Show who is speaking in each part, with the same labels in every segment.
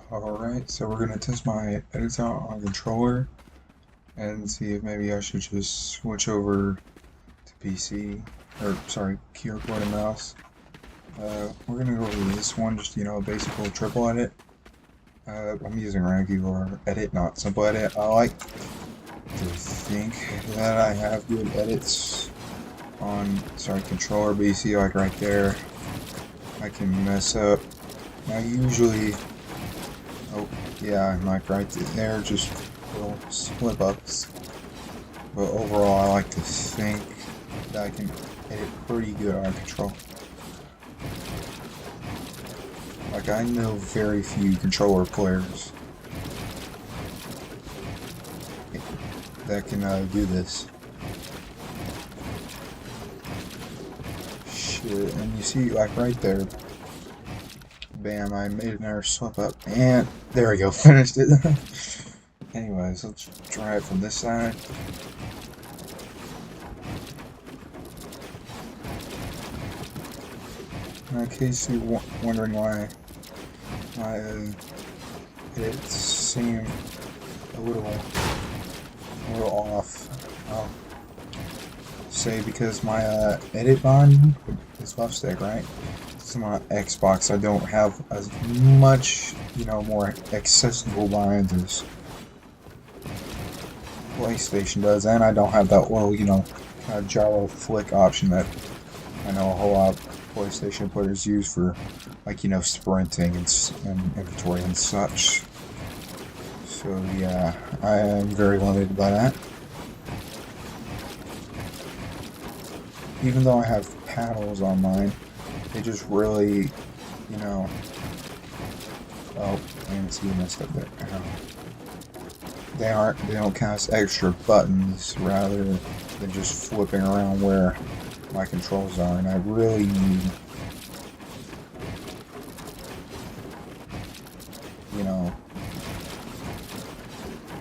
Speaker 1: Alright, so we're gonna test my edits out on controller and see if maybe I should just switch over to PC, or sorry, keyboard and mouse. We're gonna go over this one, just a basic little triple edit. I'm using regular edit, not simple edit. I like to think that I have good edits on, controller, but you see like right there, I can mess up. I usually, oh yeah, like right there, just little slip ups. But overall, I like to think that I can edit pretty good on control. Like, I know very few controller players that can do this. Shit, and you see, like right there, bam, I made another slip up, and there we go, finished it. Anyways, let's try it from this side. In case you're wondering why my edits seem a little off, I'll say because my edit bind is left stick, right? So on Xbox, I don't have as much, more accessible binds as PlayStation does, and I don't have that little, kind of gyro flick option that I know a whole lot of PlayStation players use for, like, sprinting and inventory and such. So yeah, I am very limited by that. Even though I have paddles on mine, they just really, oh, I didn't see you messed up there. They don't cast extra buttons rather than just flipping around where my controls are, and I really need,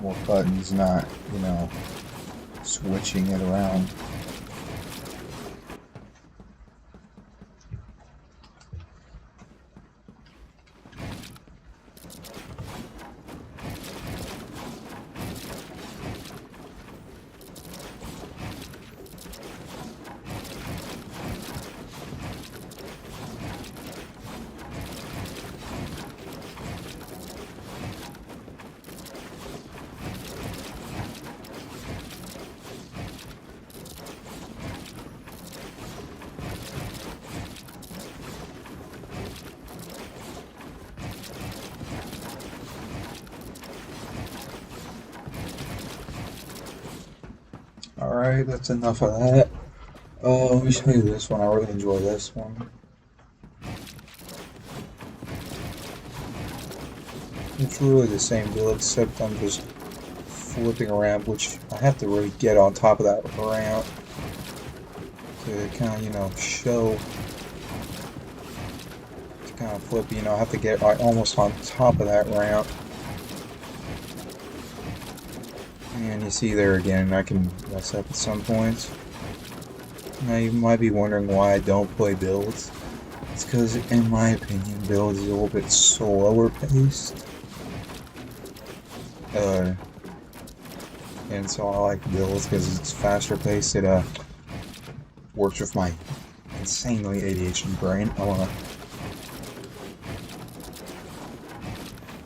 Speaker 1: more buttons, not, switching it around. Alright, that's enough of that. Let me show you this one. I really enjoy this one. It's really the same build, except I'm just flipping around, which I have to really get on top of that ramp to kind of, show, to kind of flip, I have to get like almost on top of that ramp. And you see there again, I can mess up at some points. Now you might be wondering why I don't play builds. It's because, in my opinion, builds is a little bit slower paced. And so I like builds because it's faster paced. It works with my insanely ADHD brain.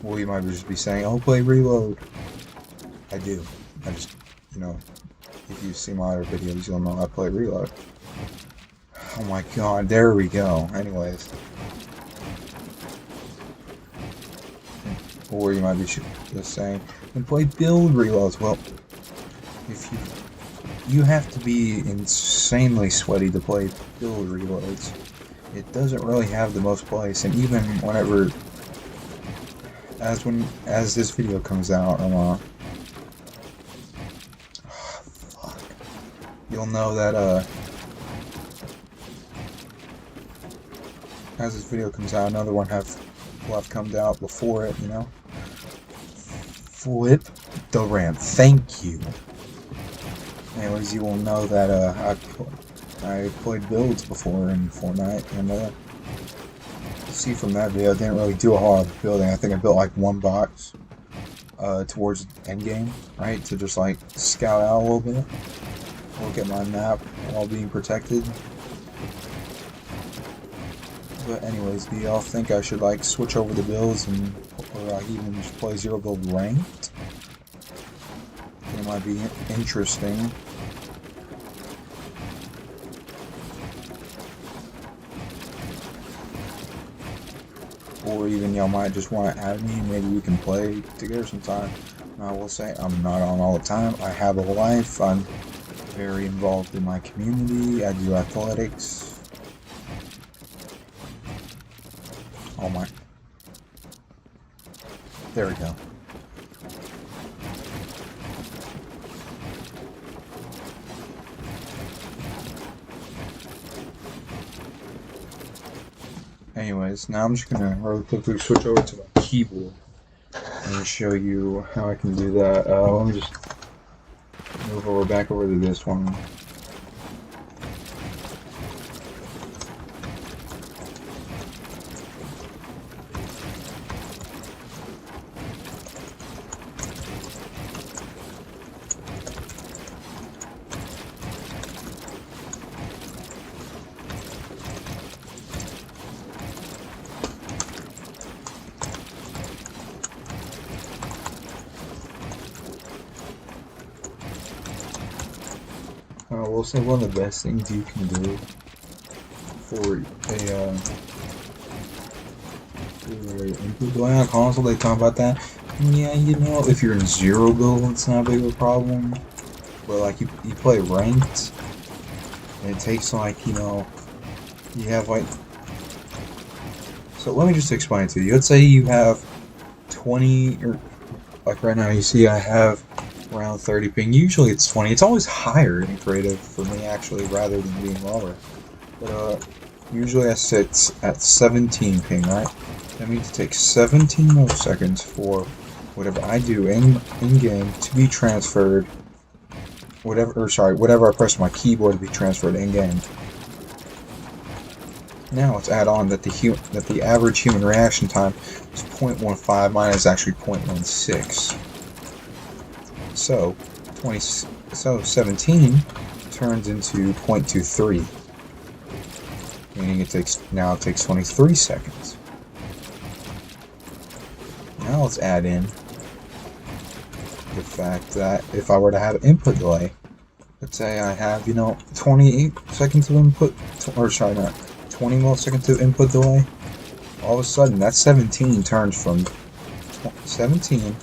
Speaker 1: Well, you might just be saying, "Oh, play reload." I do. I just, if you see my other videos, you'll know I play reload. Oh my god, there we go. Anyways. Or you might be just saying, and play build reloads. Well, if you have to be insanely sweaty to play build reloads. It doesn't really have the most place, and even whenever, as this video comes out, you'll know that, as this video comes out, another one will have come out before it, Flip the ramp. Thank you. Anyways, you will know that, I played builds before in Fortnite, and, see from that video, I didn't really do a whole lot of building. I think I built like one box towards endgame, right? To just like scout out a little bit, look at my map while being protected. But anyways, do y'all think I should like switch over the builds or like even just play zero build ranked? It might be interesting. Or even y'all might just want to add me and maybe we can play together sometime. And I will say I'm not on all the time. I have a life. I'm very involved in my community. I do athletics. Oh my. There we go. Anyways, now I'm just gonna really quickly switch over to my keyboard and show you how I can do that. Let me just move back over to this one. I will say one of the best things you can do for input delay on console, they talk about that. Yeah, you know, if you're in zero build, it's not a big of a problem. But like you play ranked, and it takes like, you know, you have like. So let me just explain it to you. Let's say you have 20, or like right now you see I have around 30 ping. Usually it's 20. It's always higher in creative for me actually, rather than being lower. But usually I sit at 17 ping, right? That means it takes 17 milliseconds for whatever I do in game to be transferred. Whatever I press on my keyboard to be transferred in game. Now let's add on that the average human reaction time is 0.15. Mine is actually 0.16. So 17 turns into 0.23, meaning it takes 23 seconds. Now let's add in the fact that if I were to have input delay, let's say I have 28 seconds of input, or sorry, not 20 milliseconds of input delay. All of a sudden, that 17 turns from 17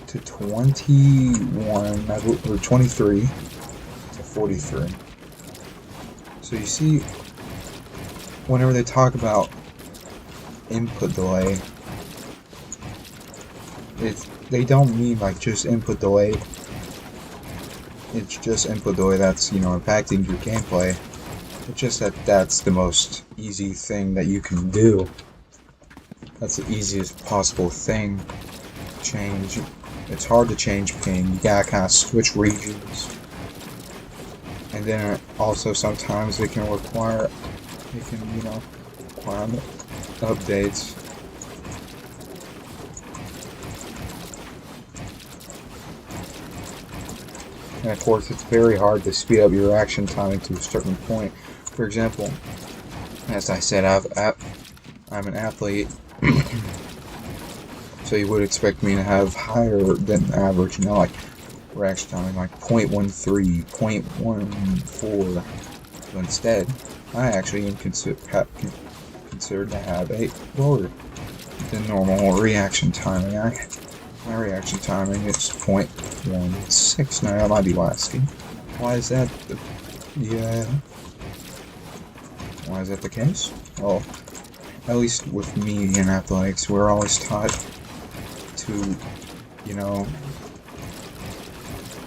Speaker 1: to 21 or 23 to 43. So you see, whenever they talk about input delay, they don't mean like just input delay. It's just input delay that's impacting your gameplay. It's just that's the most easy thing that you can do. That's the easiest possible thing to change. It's hard to change ping. You gotta kind of switch regions. And then also sometimes it can require updates. And of course, it's very hard to speed up your reaction time to a certain point. For example, as I said, I'm an athlete, so you would expect me to have higher than average, like reaction time, like 0.13, 0.14. But instead, I actually am considered to have a lower than normal reaction timing. My reaction timing is 0.16. Now I might be asking, why is that? Why is that the case? Well, at least with me in athletics, we're always taught to,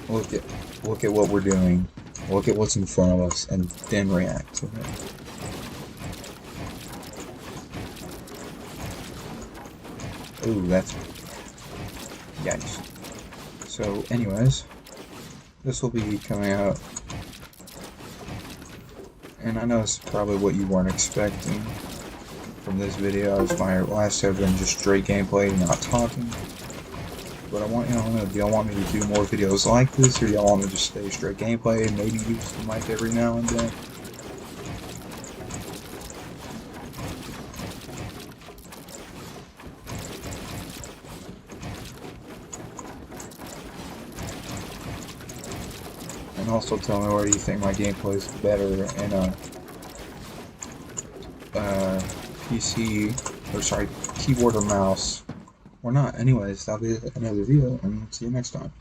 Speaker 1: look at what we're doing, look at what's in front of us, and then react to it. Ooh, that's yikes. So, anyways, this will be coming out, and I know it's probably what you weren't expecting, from this video, as my last have been just straight gameplay, not talking. But I want y'all to know, do y'all want me to do more videos like this, or y'all want me to just stay straight gameplay and maybe use the mic every now and then? And also tell me where you think my gameplay is better in a PC, or sorry, keyboard or mouse, or not. Anyways, that'll be another video, and see you next time.